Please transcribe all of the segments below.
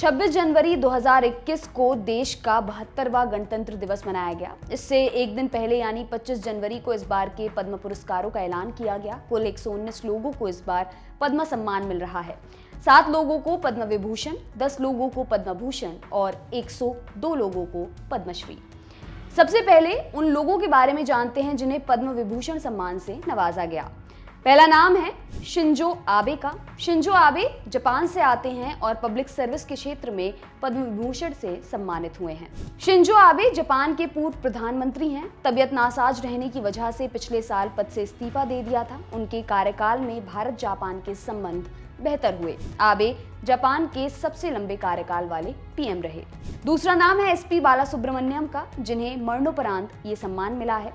26 जनवरी 2021 को देश का 72वां गणतंत्र दिवस मनाया गया। इससे एक दिन पहले यानी 25 जनवरी को इस बार के पद्म पुरस्कारों का ऐलान किया गया। कुल 119 लोगों को इस बार पद्म सम्मान मिल रहा है। 7 लोगों को पद्म विभूषण, 10 लोगों को पद्म भूषण और 102 लोगों को पद्मश्री। सबसे पहले उन लोगों के बारे में जानते हैं जिन्हें पद्म विभूषण सम्मान से नवाजा गया। पहला नाम है शिंजो आबे का। शिंजो आबे जापान से आते हैं और पब्लिक सर्विस के क्षेत्र में पद्म विभूषण से सम्मानित हुए हैं। शिंजो आबे जापान के पूर्व प्रधानमंत्री हैं। तबीयत नासाज रहने की वजह से पिछले साल पद से इस्तीफा दे दिया था। उनके कार्यकाल में भारत जापान के संबंध बेहतर हुए। आबे जापान के सबसे लंबे कार्यकाल वाले पीएम रहे। दूसरा नाम है एसपी बालासुब्रमण्यम का, जिन्हें मरणोपरांत ये सम्मान मिला है।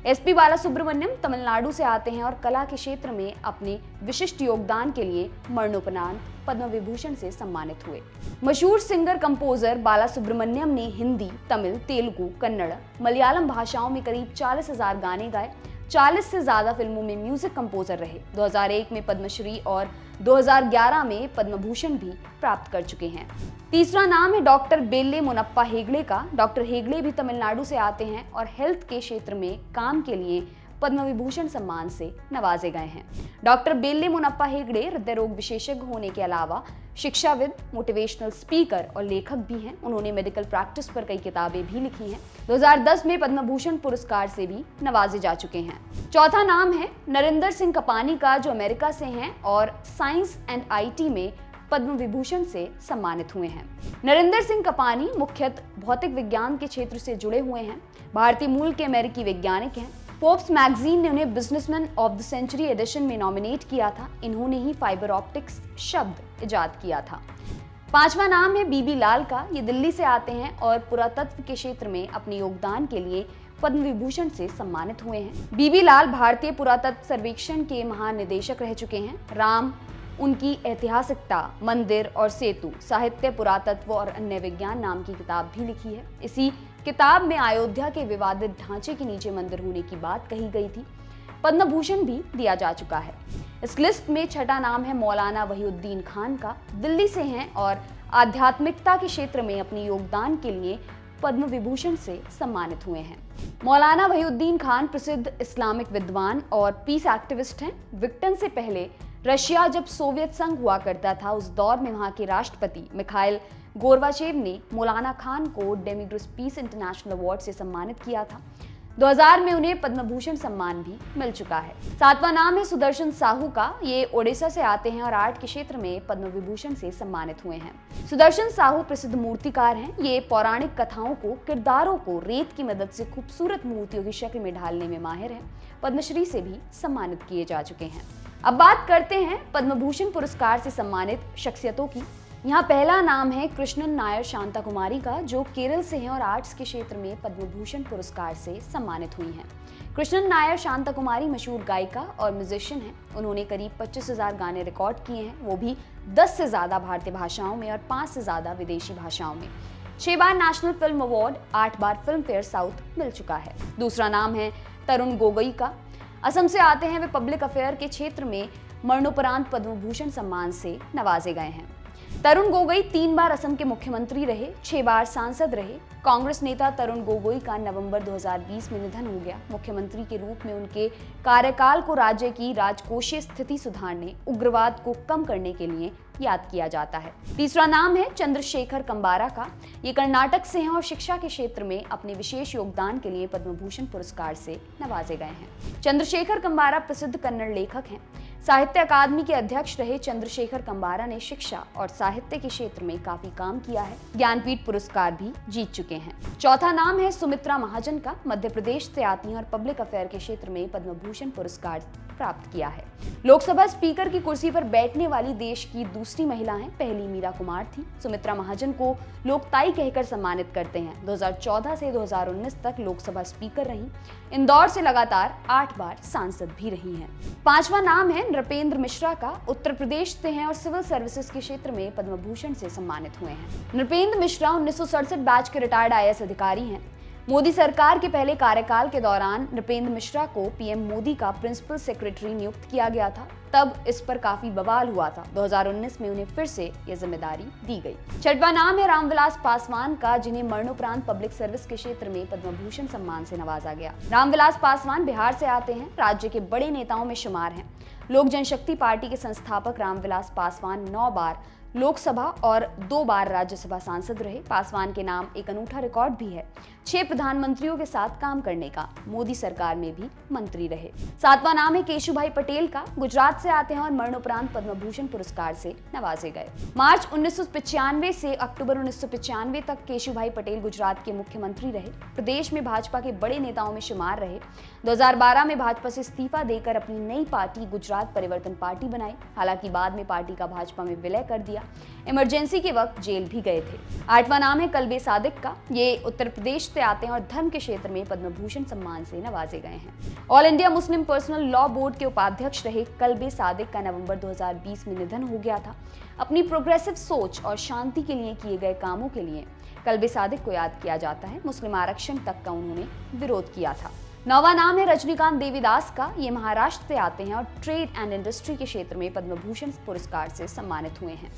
एसपी बालासुब्रमण्यम तमिलनाडु से आते हैं और कला के क्षेत्र में अपने विशिष्ट योगदान के लिए मरणोपरांत पद्म विभूषण से सम्मानित हुए। मशहूर सिंगर कंपोजर बालासुब्रमण्यम ने हिंदी, तमिल, तेलुगु, कन्नड़, मलयालम भाषाओं में करीब 40,000 गाने गाए। 40 से ज्यादा फिल्मों में म्यूजिक कंपोजर रहे। 2001 में पद्मश्री और 2011 में पद्म भूषण भी प्राप्त कर चुके हैं। तीसरा नाम है डॉक्टर बेल्ले मुनप्पा हेगड़े का। डॉक्टर हेगड़े भी तमिलनाडु से आते हैं और हेल्थ के क्षेत्र में काम के लिए पद्म विभूषण सम्मान से नवाजे गए हैं। डॉक्टर बेल्ले मुनप्पा हेगड़े हृदय रोग विशेषज्ञ होने के अलावा शिक्षाविद, मोटिवेशनल स्पीकर और लेखक भी हैं। उन्होंने मेडिकल प्रैक्टिस पर कई किताबें भी लिखी हैं। 2010 में पद्म भूषण पुरस्कार से भी नवाजे जा चुके हैं। चौथा नाम है नरेंद्र सिंह कपानी का, जो अमेरिका से हैं और साइंस एंड आईटी में पद्म विभूषण से सम्मानित हुए हैं। नरेंद्र सिंह कपानी मुख्यतः भौतिक विज्ञान के क्षेत्र से जुड़े हुए हैं। भारतीय मूल के अमेरिकी वैज्ञानिक हैं। फोर्ब्स मैगजीन ने उन्हें businessman of the century edition में नॉमिनेट किया था। इन्होंने ही फाइबर ऑप्टिक्स शब्द इजाद किया था। पांचवा नाम है बीबी लाल का। ये दिल्ली से आते हैं और पुरातत्व के क्षेत्र में अपने योगदान के लिए पद्म विभूषण से सम्मानित हुए हैं। बीबी लाल भारतीय पुरातत्व सर्वेक्षण के महानिदेशक रह चुके हैं। राम, उनकी ऐतिहासिकता, मंदिर और सेतु, साहित्य, पुरातत्व और अन्य विज्ञान नाम की किताब भी लिखी है। इसी किताब में अयोध्या के विवादित ढांचे के नीचे मंदिर होने की बात कही गई थी। पद्म भूषण भी दिया जा चुका है। इस लिस्ट में छठा नाम है मौलाना वहीउद्दीन खान का। दिल्ली से हैं और आध्यात्मिकता के क्षेत्र में अपने योगदान के लिए पद्म विभूषण से सम्मानित हुए हैं। मौलाना वहीउद्दीन खान प्रसिद्ध इस्लामिक विद्वान और पीस एक्टिविस्ट हैं। विक्टन से पहले रशिया जब सोवियत संघ हुआ करता था, उस दौर में वहां के राष्ट्रपति मिखाइल गोर्बाचेव ने मौलाना खान को डेमिग्रस पीस इंटरनेशनल अवार्ड से सम्मानित किया था। 2000 में उन्हें पद्म भूषण सम्मान भी मिल चुका है। सातवां नाम है सुदर्शन साहू का। ये ओडिशा से आते हैं और आर्ट के क्षेत्र में पद्म विभूषण से सम्मानित हुए हैं। सुदर्शन साहू प्रसिद्ध मूर्तिकार हैं। ये पौराणिक कथाओं को, किरदारों को रेत की मदद से खूबसूरत मूर्तियों की शक्ल में ढालने में माहिर हैं। पद्मश्री से भी सम्मानित किए जा चुके हैं। अब बात करते हैं पद्म भूषण पुरस्कार से सम्मानित शख्सियतों की। यहाँ पहला नाम है कृष्णन नायर शांता कुमारी का, जो केरल से हैं और आर्ट्स के क्षेत्र में पद्म भूषण पुरस्कार से सम्मानित हुई हैं। कृष्णन नायर शांता कुमारी मशहूर गायिका और म्यूजिशियन हैं। उन्होंने करीब 25,000 गाने रिकॉर्ड किए हैं, वो भी 10 से ज्यादा भारतीय भाषाओं में और 5 से ज्यादा विदेशी भाषाओं में। 6 बार नेशनल फिल्म अवार्ड, 8 बार फिल्म फेयर साउथ मिल चुका है। दूसरा नाम है तरुण गोगोई का। असम से आते हैं। वे पब्लिक अफेयर के क्षेत्र में मरणोपरांत पद्म भूषण सम्मान से नवाजे गए हैं। तरुण गोगोई 3 बार असम के मुख्यमंत्री रहे, 6 बार सांसद रहे। कांग्रेस नेता तरुण गोगोई का नवंबर 2020 में निधन हो गया। मुख्यमंत्री के रूप में उनके कार्यकाल को राज्य की राजकोषीय स्थिति सुधारने, उग्रवाद को कम करने के लिए याद किया जाता है। तीसरा नाम है चंद्रशेखर कंबारा का। ये कर्नाटक से हैं और शिक्षा के क्षेत्र में अपने विशेष योगदान के लिए पद्म भूषण पुरस्कार से नवाजे गए हैं। चंद्रशेखर कंबारा प्रसिद्ध कन्नड़ लेखक हैं। साहित्य अकादमी के अध्यक्ष रहे चंद्रशेखर कंबारा ने शिक्षा और साहित्य के क्षेत्र में काफी काम किया है। ज्ञानपीठ पुरस्कार भी जीत चुके हैं। चौथा नाम है सुमित्रा महाजन का। मध्य प्रदेश से आती हैं और पब्लिक अफेयर के क्षेत्र में पद्म भूषण पुरस्कार प्राप्त किया है। लोकसभा स्पीकर की कुर्सी पर बैठने वाली देश की दूसरी महिला हैं। पहली मीरा कुमार थी। सुमित्रा महाजन को लोकताई कहकर सम्मानित करते हैं। 2014 से 2019 तक लोकसभा स्पीकर रहीं। इंदौर से लगातार 8 बार सांसद भी रही हैं। पांचवा नाम है नृपेंद्र मिश्रा का। उत्तर प्रदेश से हैं और सिविल सर्विसेज के क्षेत्र में पद्म भूषण से सम्मानित हुए हैं। नृपेंद्र मिश्रा 1967 बैच के रिटायर्ड IAS अधिकारी हैं। मोदी सरकार के पहले कार्यकाल के दौरान नृपेंद्र मिश्रा को पीएम मोदी का प्रिंसिपल सेक्रेटरी नियुक्त किया गया था। तब इस पर काफी बवाल हुआ था। 2019 में उन्हें फिर से यह जिम्मेदारी दी गई। छठवां नाम है रामविलास पासवान का, जिन्हें मरणोपरांत पब्लिक सर्विस के क्षेत्र में पद्म भूषण सम्मान से नवाजा गया। रामविलास पासवान बिहार से आते हैं, राज्य के बड़े नेताओं में शुमार हैं। लोक जनशक्ति पार्टी के संस्थापक रामविलास पासवान 9 बार लोकसभा और 2 बार राज्यसभा सांसद रहे। पासवान के नाम एक अनूठा रिकॉर्ड भी है, 6 प्रधानमंत्रियों के साथ काम करने का, मोदी सरकार में भी मंत्री रहे। 7वां नाम है केशुभाई पटेल का, गुजरात से आते हैं और मरणोपरांत पद्म भूषण पुरस्कार से नवाजे गए। मार्च 1995 से अक्टूबर 1995 तक केशुभाई पटेल गुजरात के मुख्यमंत्री रहे। प्रदेश में भाजपा के बड़े नेताओं में शुमार रहे। 2012 में भाजपा से इस्तीफा देकर अपनी नई पार्टी गुजरात परिवर्तन पार्टी बनाई। हालांकि बाद में पार्टी का भाजपा में विलय कर दिया। इमरजेंसी के वक्त जेल भी गए थे। 8वां नाम है कल्बे सादिक का, ये उत्तर प्रदेश से आते हैं और धर्म के क्षेत्र में पद्म भूषण सम्मान से नवाजे गए हैं। All India Muslim personal law board के उपाध्यक्ष रहे कल्बे सादिक का नवंबर 2020 में निधन हो गया था। अपनी प्रोग्रेसिव सोच और शांति के लिए किए गए कामों के लिए कल्बे सादिक को याद किया जाता है। मुस्लिम आरक्षण तक का उन्होंने विरोध किया था। 9वां नाम है रजनीकांत देवीदास का, ये महाराष्ट्र से आते हैं और ट्रेड एंड इंडस्ट्री के क्षेत्र में पद्म भूषण पुरस्कार से सम्मानित हुए हैं।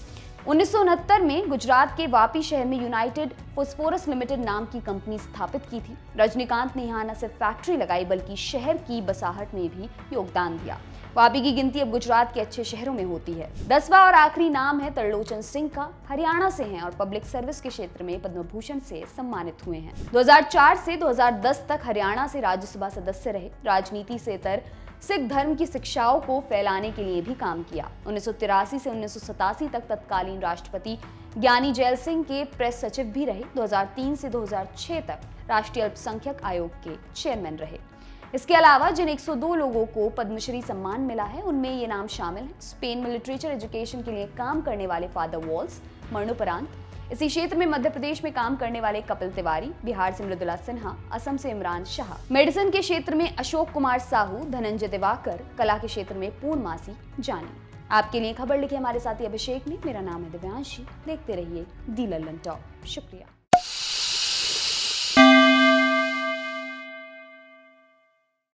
1969 में गुजरात के वापी शहर में यूनाइटेड फॉस्फोरस लिमिटेड नाम की कंपनी स्थापित की थी। रजनीकांत ने यहाँ न सिर्फ फैक्ट्री लगाई बल्कि शहर की बसाहट में भी योगदान दिया। वापी की गिनती अब गुजरात के अच्छे शहरों में होती है। 10वां और आखिरी नाम है तरलोचन सिंह का, हरियाणा से हैं और पब्लिक सर्विस के क्षेत्र में पद्म भूषण से सम्मानित हुए हैं। 2004 से 2010 तक हरियाणा से राज्यसभा सदस्य रहे। राजनीति से इतर सिख धर्म की शिक्षाओं को फैलाने के लिए भी काम किया। 1983 से 1987 तक तत्कालीन राष्ट्रपति ज्ञानी जैल सिंह के प्रेस सचिव भी रहे। 2003 से 2006 तक राष्ट्रीय अल्पसंख्यक आयोग के चेयरमैन रहे। इसके अलावा जिन 102 लोगों को पद्मश्री सम्मान मिला है उनमें ये नाम शामिल हैं। स्पेन में लिटरेचर एजुकेशन के लिए काम करने वाले फादर वॉल्स, मरणोपरांत इसी क्षेत्र में मध्य प्रदेश में काम करने वाले कपिल तिवारी, बिहार से मृदुला सिन्हा, असम से इमरान शाह, मेडिसिन के क्षेत्र में अशोक कुमार साहू, धनंजय दिवाकर, कला के क्षेत्र में पूर्णमासी जानी। आपके लिए खबर लिखी हमारे साथी अभिषेक ने। मेरा नाम है दिव्यांशी। देखते रहिए दी लल्लन टॉक। शुक्रिया।